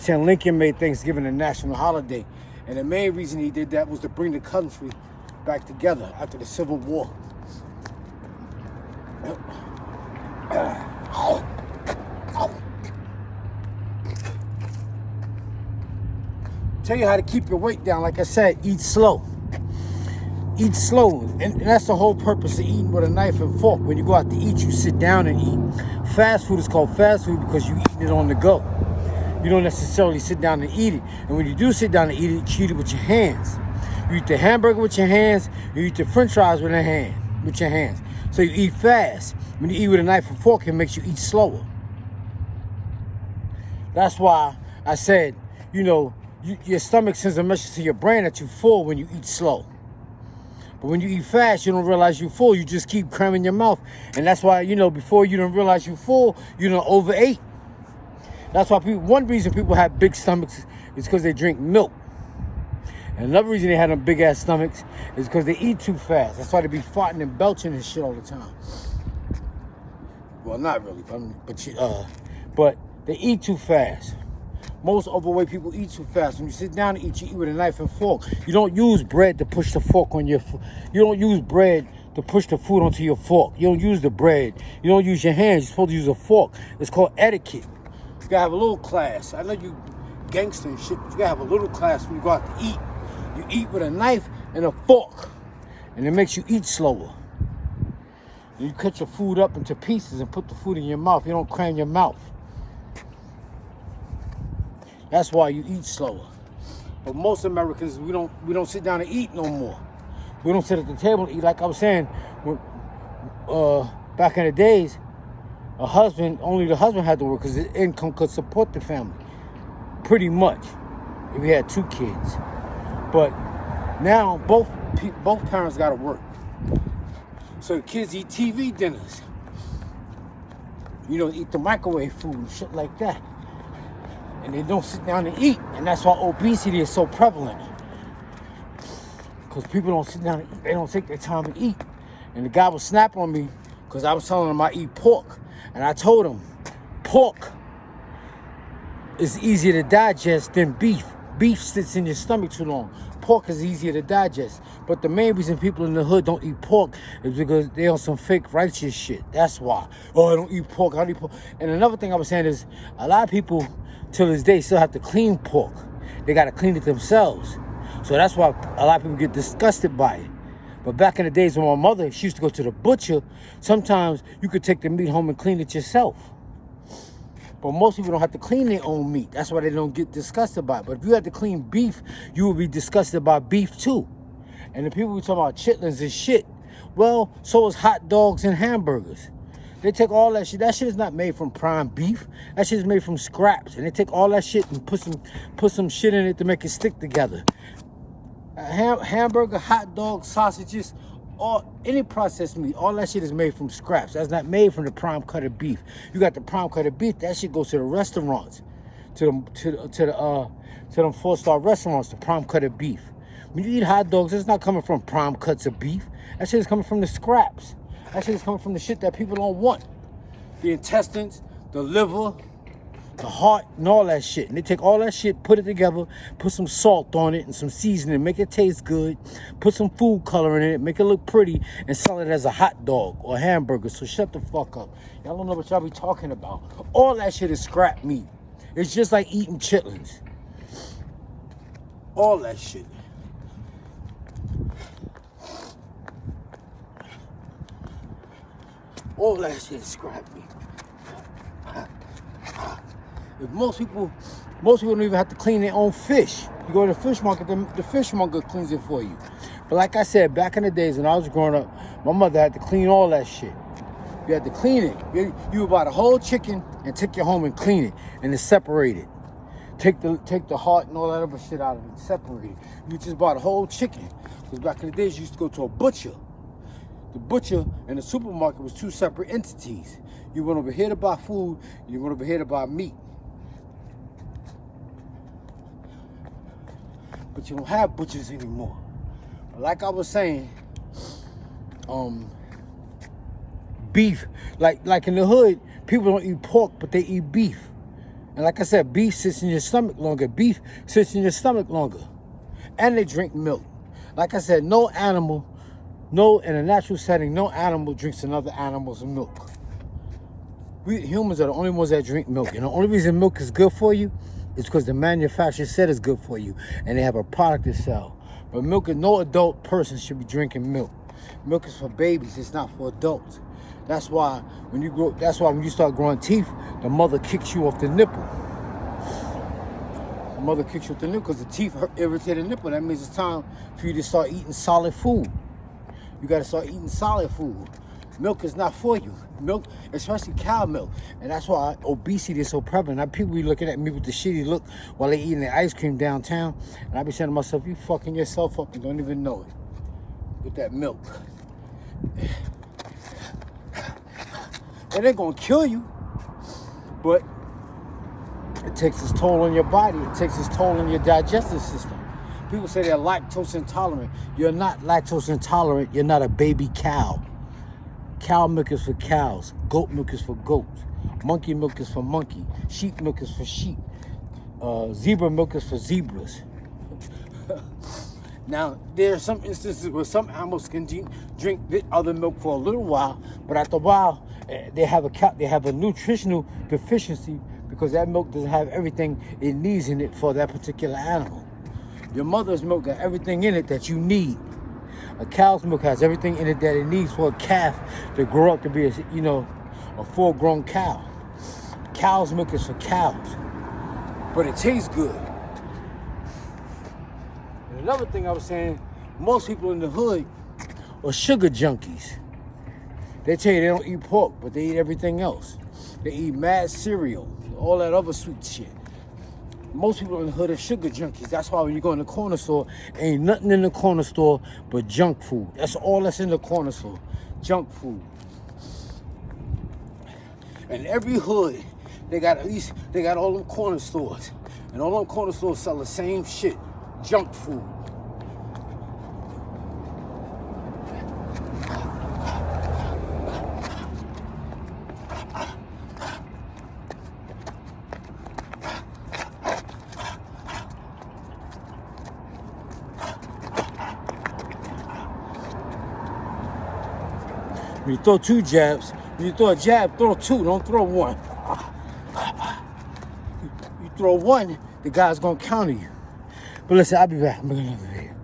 Saying Lincoln made Thanksgiving a national holiday, and the main reason he did that was to bring the country back together after the Civil War. Tell you how to keep your weight down. Like I said, eat slow. Eat slow, and that's the whole purpose of eating with a knife and fork. When you go out to eat, you sit down and eat. Fast food is called fast food because you're eating it on the go. You don't necessarily sit down and eat it. And when you do sit down and eat it, you eat it with your hands. You eat the hamburger with your hands. You eat the french fries with your hands. So you eat fast. When you eat with a knife and fork, it makes you eat slower. That's why I said, your stomach sends a message to your brain that you're full when you eat slow. But when you eat fast, you don't realize you're full. You just keep cramming your mouth. And that's why, before you don't realize you're full, you don't overate. That's why one reason people have big stomachs is because they drink milk. And another reason they have them big ass stomachs is because they eat too fast. That's why they be farting and belching and shit all the time. Well, not really, but they eat too fast. Most overweight people eat too fast. When you sit down to eat, you eat with a knife and fork. You don't use bread to push the fork on your food. You don't use bread to push the food onto your fork. You don't use the bread. You don't use your hands. You're supposed to use a fork. It's called etiquette. You gotta have a little class. I know you gangster and shit, but you gotta have a little class when you go out to eat. You eat with a knife and a fork, and it makes you eat slower. And you cut your food up into pieces and put the food in your mouth. You don't cram your mouth. That's why you eat slower. But most Americans, we don't sit down and eat no more. We don't sit at the table and eat. Like I was saying, back in the days, only the husband had to work because his income could support the family. Pretty much. If he had 2 kids. But now both parents gotta work. So the kids eat TV dinners. Eat the microwave food and shit like that. And they don't sit down and eat. And that's why obesity is so prevalent. Because people don't sit down and eat. They don't take their time to eat. And the guy was snapping on me because I was telling him I eat pork. And I told him, pork is easier to digest than beef. Beef sits in your stomach too long. Pork is easier to digest. But the main reason people in the hood don't eat pork is because they on some fake righteous shit. That's why. Oh, I don't eat pork. I don't eat pork. And another thing I was saying is a lot of people till this day still have to clean pork. They got to clean it themselves. So that's why a lot of people get disgusted by it. But back in the days when my mother, she used to go to the butcher, sometimes you could take the meat home and clean it yourself. But most people don't have to clean their own meat. That's why they don't get disgusted by it. But if you had to clean beef, you would be disgusted by beef too. And the people who talk about chitlins and shit, well, so is hot dogs and hamburgers. They take all that shit. That shit is not made from prime beef. That shit is made from scraps. And they take all that shit and put some shit in it to make it stick together. Hamburger, hot dogs, sausages, or any processed meat, all that shit is made from scraps. That's not made from the prime cut of beef. You got the prime cut of beef. That shit goes to the restaurants, to them 4-star restaurants. The prime cut of beef. When you eat hot dogs, it's not coming from prime cuts of beef. That shit is coming from the scraps. That shit is coming from the shit that people don't want. The intestines, the liver, the heart, and all that shit. And they take all that shit, put it together, put some salt on it and some seasoning, make it taste good, put some food coloring in it, make it look pretty, and sell it as a hot dog or a hamburger. So shut the fuck up. Y'all don't know what y'all be talking about. All that shit is scrap meat. It's just like eating chitlins. All that shit. All that shit is scrap meat. If most people don't even have to clean their own fish. You go to the fish market, the fishmonger cleans it for you. But like I said, back in the days when I was growing up, my mother had to clean all that shit. You had to clean it. You would buy the whole chicken and take it home and clean it and then separate it. Take the heart and all that other shit out of it, separate it. You just bought a whole chicken. Because back in the days, you used to go to a butcher. The butcher and the supermarket was 2 separate entities. You went over here to buy food, and you went over here to buy meat. But you don't have butchers anymore. But like I was saying, beef, like in the hood, people don't eat pork, but they eat beef. And like I said, beef sits in your stomach longer. Beef sits in your stomach longer. And they drink milk. Like I said, no animal, in a natural setting, no animal drinks another animal's milk. We humans are the only ones that drink milk. And the only reason milk is good for you is because the manufacturer said it's good for you. And they have a product to sell. But milk, no adult person should be drinking milk. Milk is for babies, it's not for adults. That's why when you start growing teeth, the mother kicks you off the nipple. The mother kicks you off the nipple because the teeth irritate the nipple. That means it's time for you to start eating solid food. You got to start eating solid food. Milk is not for you. Milk, especially cow milk. And that's why obesity is so prevalent. Now, people be looking at me with the shitty look while they eating their ice cream downtown. And I be saying to myself, you fucking yourself up and don't even know it. With that milk. It ain't gonna kill you, but it takes its toll on your body. It takes its toll on your digestive system. People say they're lactose intolerant. You're not lactose intolerant. You're not a baby cow. Cow milk is for cows. Goat milk is for goats. Monkey milk is for monkey. Sheep milk is for sheep. Zebra milk is for zebras. Now, there are some instances where some animals can drink other milk for a little while, but after a while, they have a nutritional deficiency because that milk doesn't have everything it needs in it for that particular animal. Your mother's milk got everything in it that you need. A cow's milk has everything in it that it needs for a calf to grow up to be a full-grown cow. Cow's milk is for cows, but it tastes good. And another thing I was saying, most people in the hood are sugar junkies. They tell you they don't eat pork, but they eat everything else. They eat mad cereal, all that other sweet shit. Most people in the hood are sugar junkies. That's why when you go in the corner store, ain't nothing in the corner store but junk food. That's all that's in the corner store, junk food. And every hood, they got all them corner stores. And all them corner stores sell the same shit, junk food. When you throw 2 jabs, when you throw a jab, throw 2, don't throw 1. You throw 1, the guy's gonna counter you. But listen, I'll be back. I'm making another video.